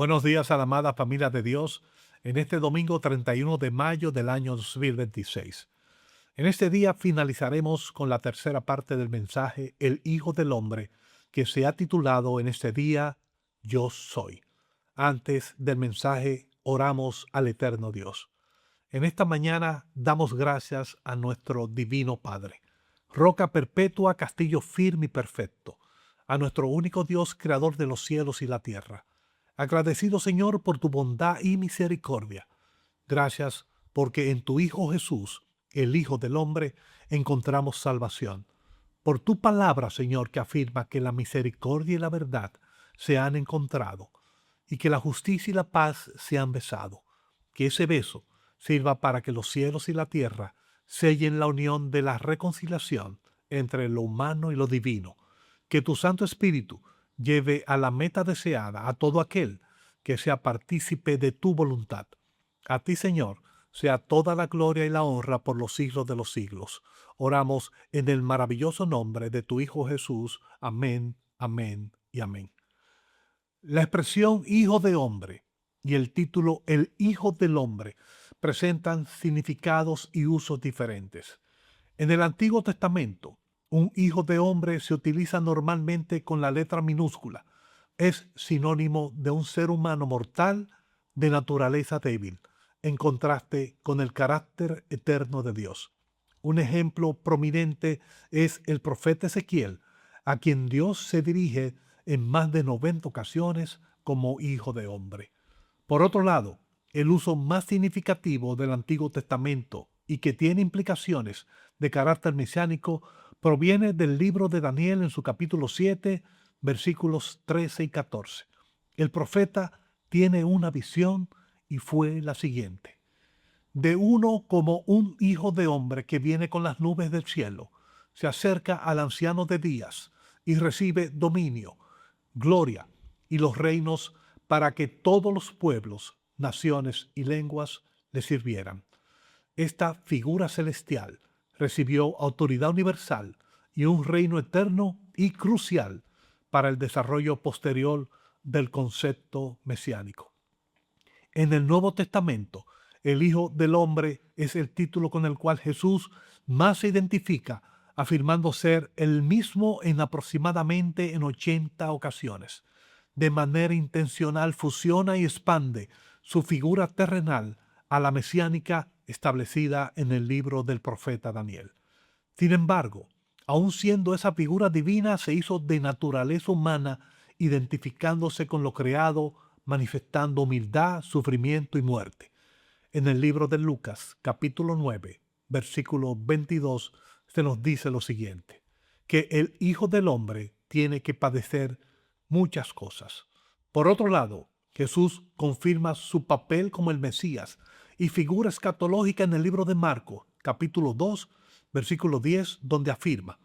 Buenos días a la amada familia de Dios en este domingo 31 de mayo del año 2026. En este día finalizaremos con la tercera parte del mensaje El Hijo del Hombre, que se ha titulado en este día Yo soy. Antes del mensaje oramos al eterno Dios. En esta mañana damos gracias a nuestro Divino Padre, roca perpetua, castillo firme y perfecto, a nuestro único Dios, creador de los cielos y la tierra. Agradecido, Señor, por tu bondad y misericordia. Gracias porque en tu Hijo Jesús, el Hijo del Hombre, encontramos salvación. Por tu palabra, Señor, que afirma que la misericordia y la verdad se han encontrado y que la justicia y la paz se han besado. Que ese beso sirva para que los cielos y la tierra sellen la unión de la reconciliación entre lo humano y lo divino. Que tu Santo Espíritu lleve a la meta deseada a todo aquel que sea partícipe de tu voluntad. A ti, Señor, sea toda la gloria y la honra por los siglos de los siglos. Oramos en el maravilloso nombre de tu Hijo Jesús. Amén, amén y amén. La expresión Hijo de Hombre y el título El Hijo del Hombre presentan significados y usos diferentes. En el Antiguo Testamento, un hijo de hombre se utiliza normalmente con la letra minúscula. Es sinónimo de un ser humano mortal de naturaleza débil, en contraste con el carácter eterno de Dios. Un ejemplo prominente es el profeta Ezequiel, a quien Dios se dirige en más de 90 ocasiones como hijo de hombre. Por otro lado, el uso más significativo del Antiguo Testamento y que tiene implicaciones de carácter mesiánico proviene del libro de Daniel en su capítulo 7, versículos 13 y 14. El profeta tiene una visión y fue la siguiente: de uno como un hijo de hombre que viene con las nubes del cielo, se acerca al anciano de días y recibe dominio, gloria y los reinos para que todos los pueblos, naciones y lenguas le sirvieran. Esta figura celestial recibió autoridad universal y un reino eterno y crucial para el desarrollo posterior del concepto mesiánico. En el Nuevo Testamento, el Hijo del Hombre es el título con el cual Jesús más se identifica, afirmando ser el mismo en aproximadamente en 80 ocasiones. De manera intencional fusiona y expande su figura terrenal a la mesiánica establecida en el libro del profeta Daniel. Sin embargo, aun siendo esa figura divina, se hizo de naturaleza humana, identificándose con lo creado, manifestando humildad, sufrimiento y muerte. En el libro de Lucas, capítulo 9, versículo 22, se nos dice lo siguiente: que el Hijo del Hombre tiene que padecer muchas cosas. Por otro lado, Jesús confirma su papel como el Mesías y figura escatológica en el libro de Marcos, capítulo 2, versículo 10, donde afirma: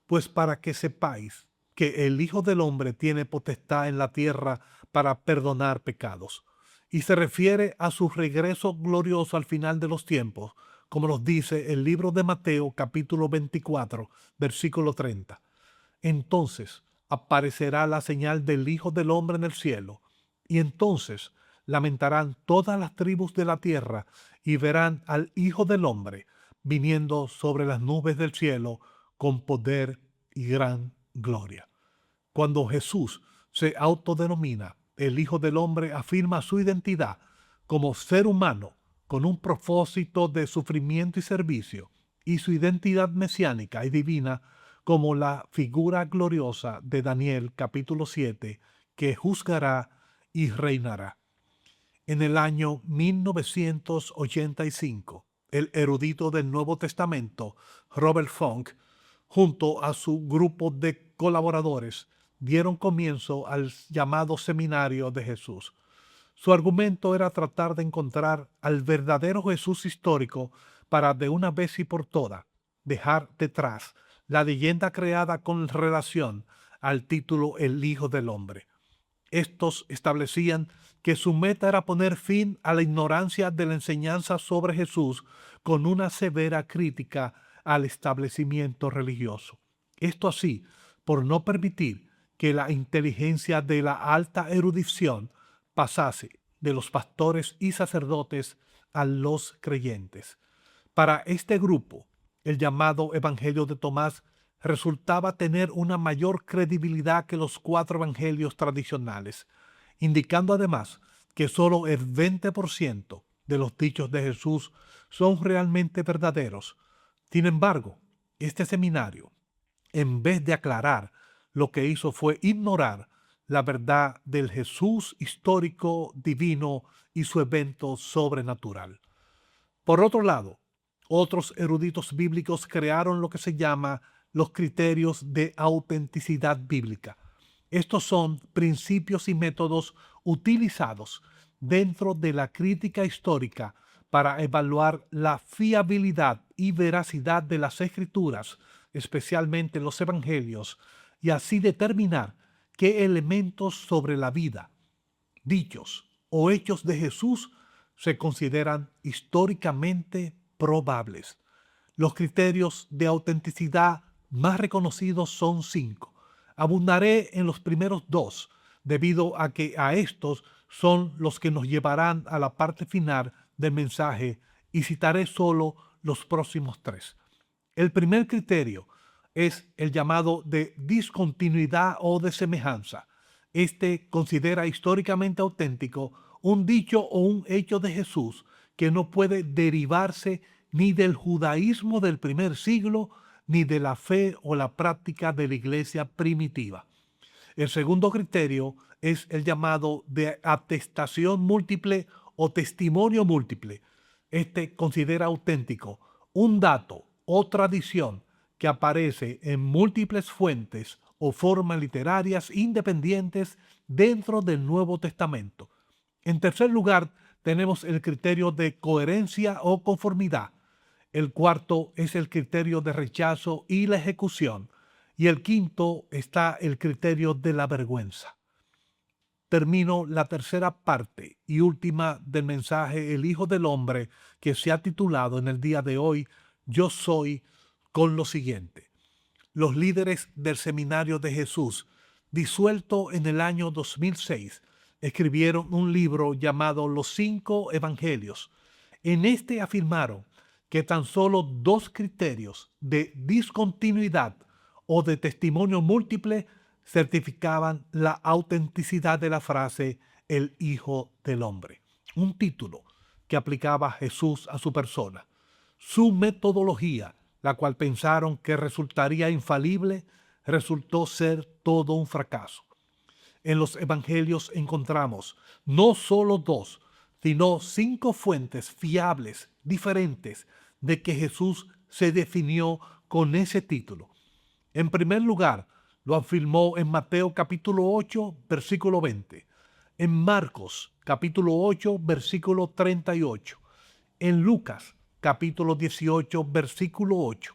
pues para que sepáis que el Hijo del Hombre tiene potestad en la tierra para perdonar pecados. Y se refiere a su regreso glorioso al final de los tiempos, como nos dice el libro de Mateo, capítulo 24, versículo 30. Entonces aparecerá la señal del Hijo del Hombre en el cielo, y entonces lamentarán todas las tribus de la tierra y verán al Hijo del Hombre viniendo sobre las nubes del cielo con poder y gran gloria. Cuando Jesús se autodenomina el Hijo del Hombre, afirma su identidad como ser humano con un propósito de sufrimiento y servicio, y su identidad mesiánica y divina como la figura gloriosa de Daniel capítulo 7, que juzgará y reinará. En el año 1985, el erudito del Nuevo Testamento, Robert Funk, junto a su grupo de colaboradores, dieron comienzo al llamado Seminario de Jesús. Su argumento era tratar de encontrar al verdadero Jesús histórico para de una vez y por todas dejar detrás la leyenda creada con relación al título El Hijo del Hombre. Estos establecían que su meta era poner fin a la ignorancia de la enseñanza sobre Jesús con una severa crítica al establecimiento religioso. Esto así, por no permitir que la inteligencia de la alta erudición pasase de los pastores y sacerdotes a los creyentes. Para este grupo, el llamado Evangelio de Tomás resultaba tener una mayor credibilidad que los 4 evangelios tradicionales, indicando además que solo el 20% de los dichos de Jesús son realmente verdaderos. Sin embargo, este seminario, en vez de aclarar, lo que hizo fue ignorar la verdad del Jesús histórico, divino y su evento sobrenatural. Por otro lado, otros eruditos bíblicos crearon lo que se llama los criterios de autenticidad bíblica. Estos son principios y métodos utilizados dentro de la crítica histórica para evaluar la fiabilidad y veracidad de las escrituras, especialmente los evangelios, y así determinar qué elementos sobre la vida, dichos o hechos de Jesús se consideran históricamente probables. Los criterios de autenticidad más reconocidos son 5. Abundaré en los primeros 2, debido a que a estos son los que nos llevarán a la parte final del mensaje, y citaré solo los próximos 3. El primer criterio es el llamado de discontinuidad o de semejanza. Este considera históricamente auténtico un dicho o un hecho de Jesús que no puede derivarse ni del judaísmo del primer siglo, ni de la fe o la práctica de la iglesia primitiva. El segundo criterio es el llamado de atestación múltiple o testimonio múltiple. Este considera auténtico un dato o tradición que aparece en múltiples fuentes o formas literarias independientes dentro del Nuevo Testamento. En tercer lugar, tenemos el criterio de coherencia o conformidad. El cuarto es el criterio de rechazo y la ejecución. Y el quinto está el criterio de la vergüenza. Termino la tercera parte y última del mensaje El Hijo del Hombre, que se ha titulado en el día de hoy Yo soy, con lo siguiente. Los líderes del Seminario de Jesús, disuelto en el año 2006, escribieron un libro llamado Los 5 Evangelios. En este afirmaron que tan solo 2 criterios de discontinuidad o de testimonio múltiple certificaban la autenticidad de la frase el Hijo del Hombre, un título que aplicaba Jesús a su persona. Su metodología, la cual pensaron que resultaría infalible, resultó ser todo un fracaso. En los evangelios encontramos no solo 2, sino 5 fuentes fiables, diferentes, de que Jesús se definió con ese título. En primer lugar, lo afirmó en Mateo capítulo 8, versículo 20, en Marcos capítulo 8, versículo 38, en Lucas capítulo 18, versículo 8,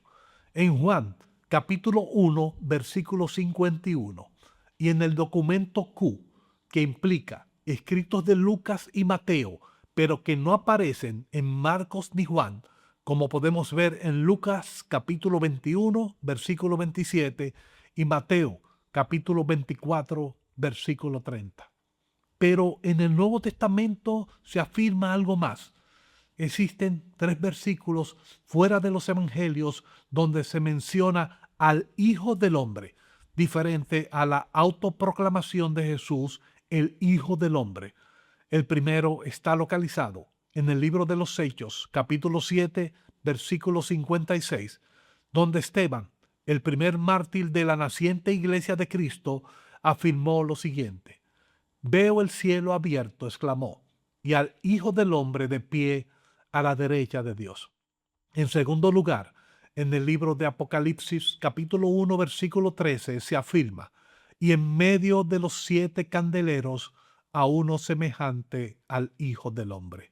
en Juan capítulo 1, versículo 51, y en el documento Q, que implica escritos de Lucas y Mateo, pero que no aparecen en Marcos ni Juan, como podemos ver en Lucas capítulo 21, versículo 27, y Mateo capítulo 24, versículo 30. Pero en el Nuevo Testamento se afirma algo más. Existen 3 versículos fuera de los evangelios donde se menciona al Hijo del Hombre, diferente a la autoproclamación de Jesús, el Hijo del Hombre. El primero está localizado en el libro de los Hechos, capítulo 7, versículo 56, donde Esteban, el primer mártir de la naciente iglesia de Cristo, afirmó lo siguiente: «Veo el cielo abierto», exclamó, «y al Hijo del Hombre de pie a la derecha de Dios». En segundo lugar, en el libro de Apocalipsis, capítulo 1, versículo 13, se afirma: «Y en medio de los 7 candeleros, a uno semejante al Hijo del Hombre».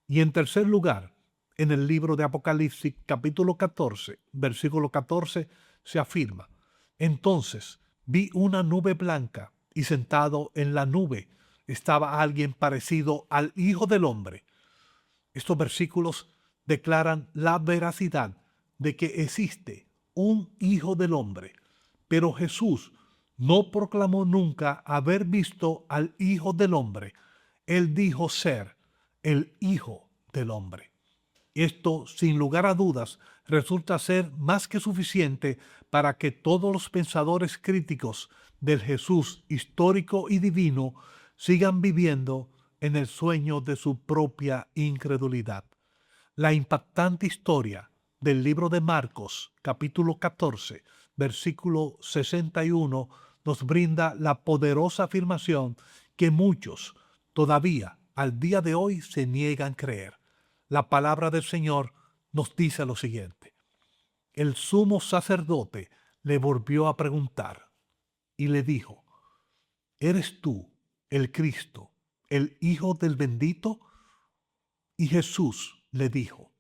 Y en tercer lugar, en el libro de Apocalipsis, capítulo 14, versículo 14, se afirma: «Entonces vi una nube blanca, y sentado en la nube estaba alguien parecido al Hijo del Hombre». Estos versículos declaran la veracidad de que existe un Hijo del Hombre, pero Jesús no proclamó nunca haber visto al Hijo del Hombre. Él dijo ser el Hijo del Hombre. Esto, sin lugar a dudas, resulta ser más que suficiente para que todos los pensadores críticos del Jesús histórico y divino sigan viviendo en el sueño de su propia incredulidad. La impactante historia del libro de Marcos, capítulo 14, versículo 61, nos brinda la poderosa afirmación que muchos todavía al día de hoy se niegan a creer. La palabra del Señor nos dice lo siguiente: el sumo sacerdote le volvió a preguntar y le dijo: ¿eres tú el Cristo, el Hijo del bendito? Y Jesús le dijo: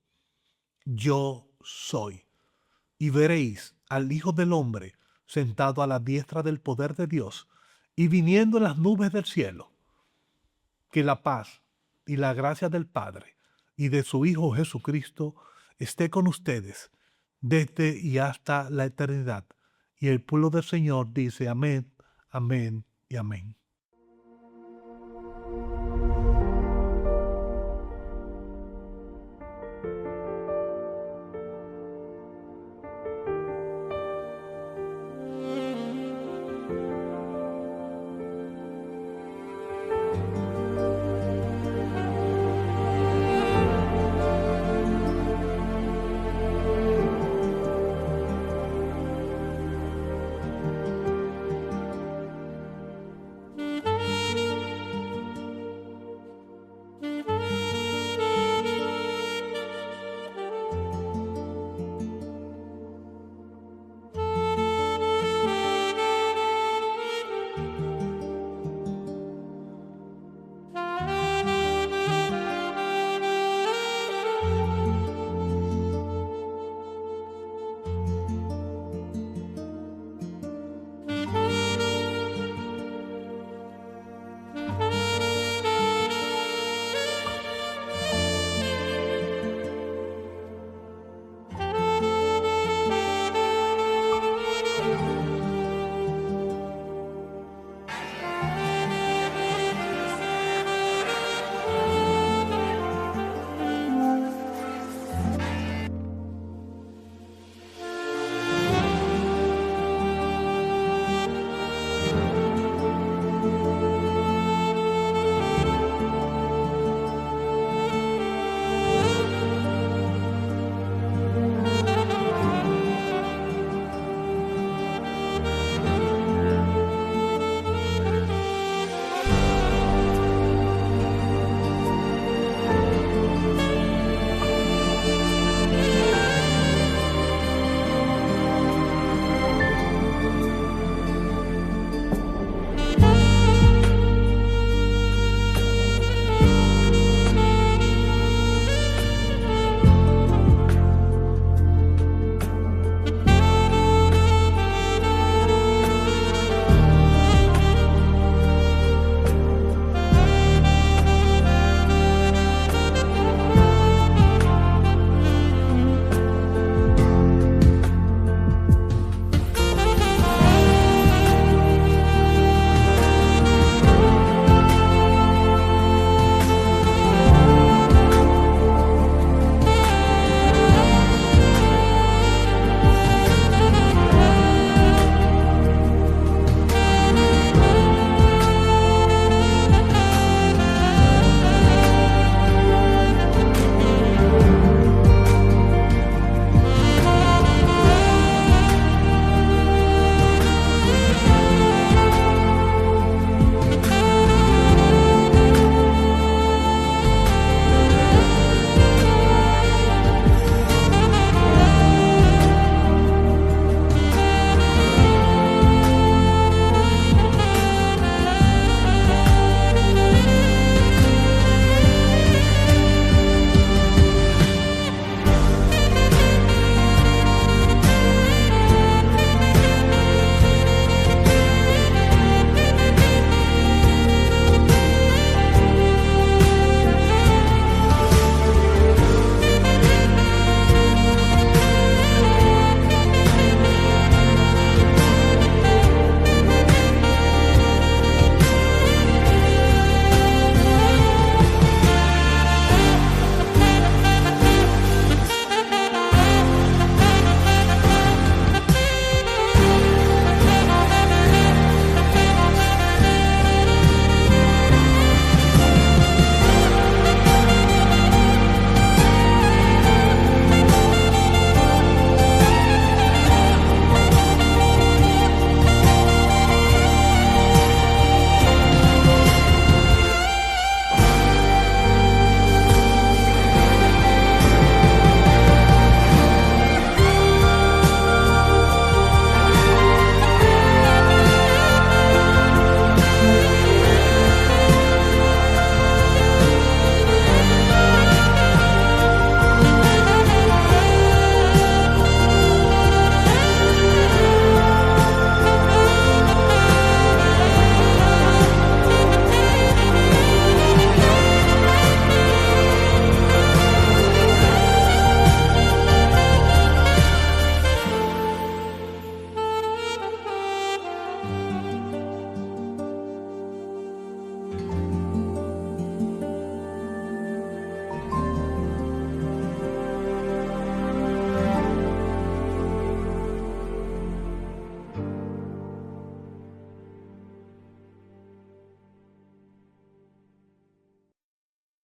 yo soy. Y veréis al Hijo del Hombre sentado a la diestra del poder de Dios y viniendo en las nubes del cielo. Que la paz y la gracia del Padre y de su Hijo Jesucristo esté con ustedes desde y hasta la eternidad. Y el pueblo del Señor dice amén, amén y amén.